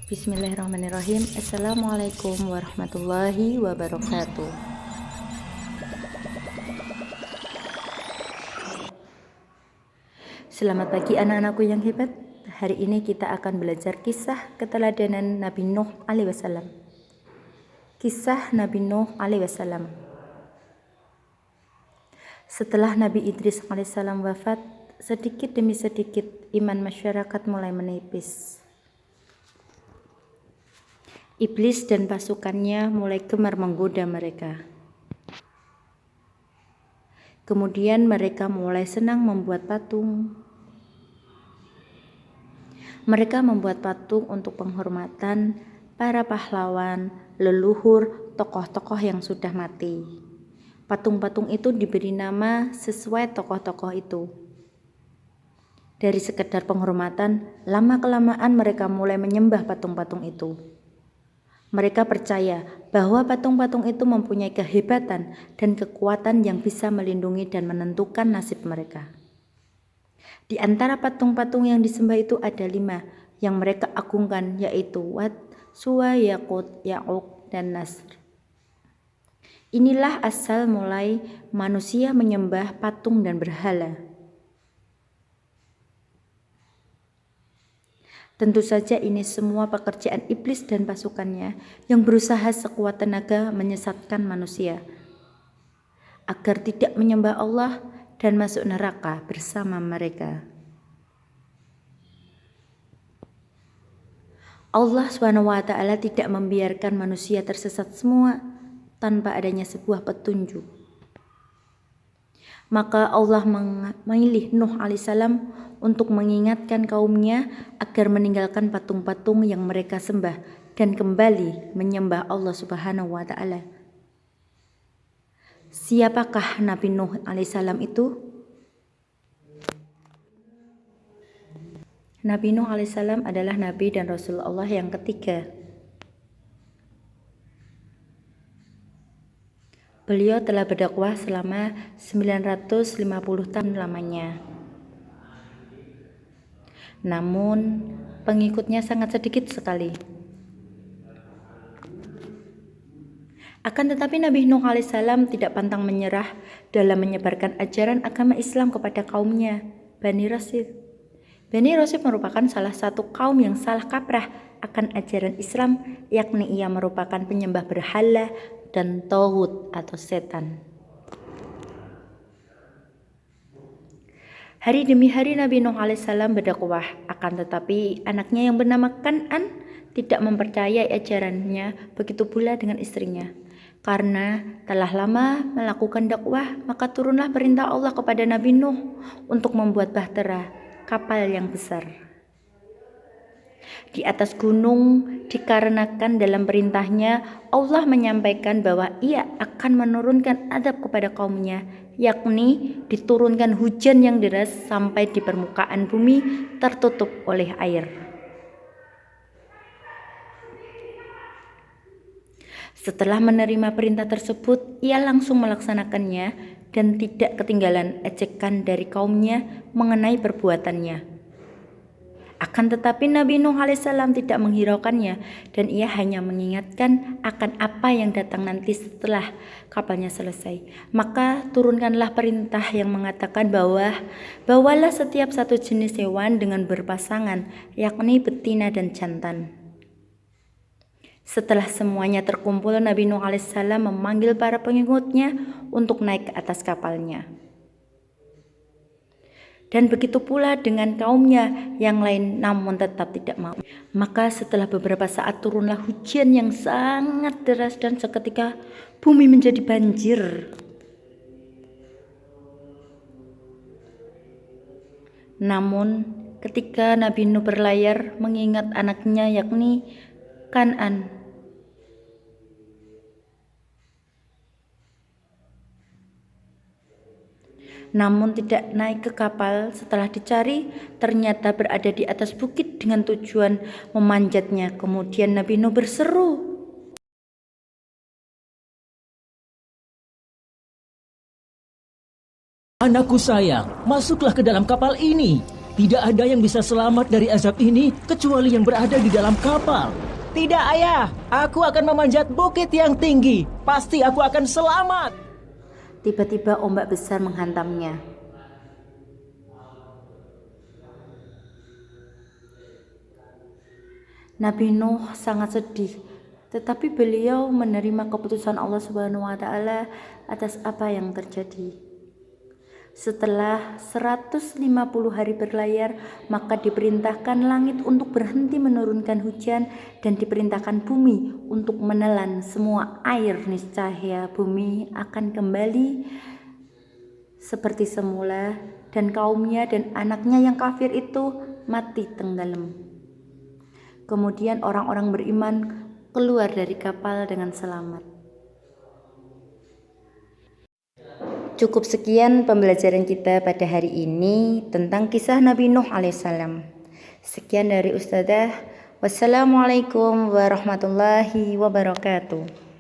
Bismillahirrahmanirrahim. Assalamualaikum warahmatullahi wabarakatuh. Selamat pagi anak-anakku yang hebat. Hari ini kita akan belajar kisah keteladanan Nabi Nuh alaihi wasallam. Kisah Nabi Nuh alaihi wasallam. Setelah Nabi Idris alaihissalam wafat, sedikit demi sedikit iman masyarakat mulai menipis. Iblis dan pasukannya mulai gemar menggoda mereka. Kemudian mereka mulai senang membuat patung. Mereka membuat patung untuk penghormatan para pahlawan, leluhur, tokoh-tokoh yang sudah mati. Patung-patung itu diberi nama sesuai tokoh-tokoh itu. Dari sekedar penghormatan, lama-kelamaan mereka mulai menyembah patung-patung itu. Mereka percaya bahwa patung-patung itu mempunyai kehebatan dan kekuatan yang bisa melindungi dan menentukan nasib mereka. Di antara patung-patung yang disembah itu ada 5 yang mereka agungkan, yaitu Wat, Suwa, Yaqut, Ya'uq, dan Nasr. Inilah asal mulai manusia menyembah patung dan berhala. Tentu saja ini semua pekerjaan iblis dan pasukannya yang berusaha sekuat tenaga menyesatkan manusia agar tidak menyembah Allah dan masuk neraka bersama mereka. Allah SWT tidak membiarkan manusia tersesat semua tanpa adanya sebuah petunjuk. Maka Allah memilih Nuh alaihissalam untuk mengingatkan kaumnya agar meninggalkan patung-patung yang mereka sembah dan kembali menyembah Allah Subhanahu wa Ta'ala. Siapakah Nabi Nuh alaihissalam itu? Nabi Nuh alaihissalam adalah Nabi dan Rasul Allah yang ketiga. Beliau telah berdakwah selama 950 tahun lamanya. Namun, pengikutnya sangat sedikit sekali. Akan tetapi Nabi Nuh alaihissalam tidak pantang menyerah dalam menyebarkan ajaran agama Islam kepada kaumnya, Bani Rasif. Bani Rasif merupakan salah satu kaum yang salah kaprah akan ajaran Islam, yakni ia merupakan penyembah berhala dan tauhid atau setan. Hari demi hari Nabi Nuh alaihissalam berdakwah, akan tetapi anaknya yang bernama Kan'an tidak mempercayai ajarannya, begitu pula dengan istrinya. Karena telah lama melakukan dakwah, maka turunlah perintah Allah kepada Nabi Nuh untuk membuat bahtera, kapal yang besar di atas gunung, dikarenakan dalam perintahnya Allah menyampaikan bahwa ia akan menurunkan azab kepada kaumnya, yakni diturunkan hujan yang deras sampai di permukaan bumi tertutup oleh air. Setelah menerima perintah tersebut, ia langsung melaksanakannya dan tidak ketinggalan ejekan dari kaumnya mengenai perbuatannya. Akan tetapi Nabi Nuh alaihissalam tidak menghiraukannya dan ia hanya mengingatkan akan apa yang datang nanti setelah kapalnya selesai. Maka turunkanlah perintah yang mengatakan bawalah setiap satu jenis hewan dengan berpasangan, yakni betina dan jantan. Setelah semuanya terkumpul, Nabi Nuh alaihissalam memanggil para pengikutnya untuk naik ke atas kapalnya. Dan begitu pula dengan kaumnya yang lain, namun tetap tidak mau. Maka setelah beberapa saat turunlah hujan yang sangat deras dan seketika bumi menjadi banjir. Namun ketika Nabi Nuh berlayar mengingat anaknya yakni Kan'an, namun tidak naik ke kapal. Setelah dicari, ternyata berada di atas bukit dengan tujuan memanjatnya. Kemudian Nabi Nuh berseru, "Anakku sayang, masuklah ke dalam kapal ini. Tidak ada yang bisa selamat dari azab ini kecuali yang berada di dalam kapal. Tidak, ayah. Aku akan memanjat bukit yang tinggi. Pasti aku akan selamat. Tiba-tiba ombak besar menghantamnya. Nabi Nuh sangat sedih, tetapi beliau menerima keputusan Allah Subhanahu wa taala atas apa yang terjadi. Setelah 150 hari berlayar, maka diperintahkan langit untuk berhenti menurunkan hujan dan diperintahkan bumi untuk menelan semua air. Niscaya bumi akan kembali seperti semula dan kaumnya dan anaknya yang kafir itu mati tenggelam. Kemudian orang-orang beriman keluar dari kapal dengan selamat. Cukup sekian pembelajaran kita pada hari ini tentang kisah Nabi Nuh alaihissalam. Sekian dari Ustadzah. Wassalamualaikum warahmatullahi wabarakatuh.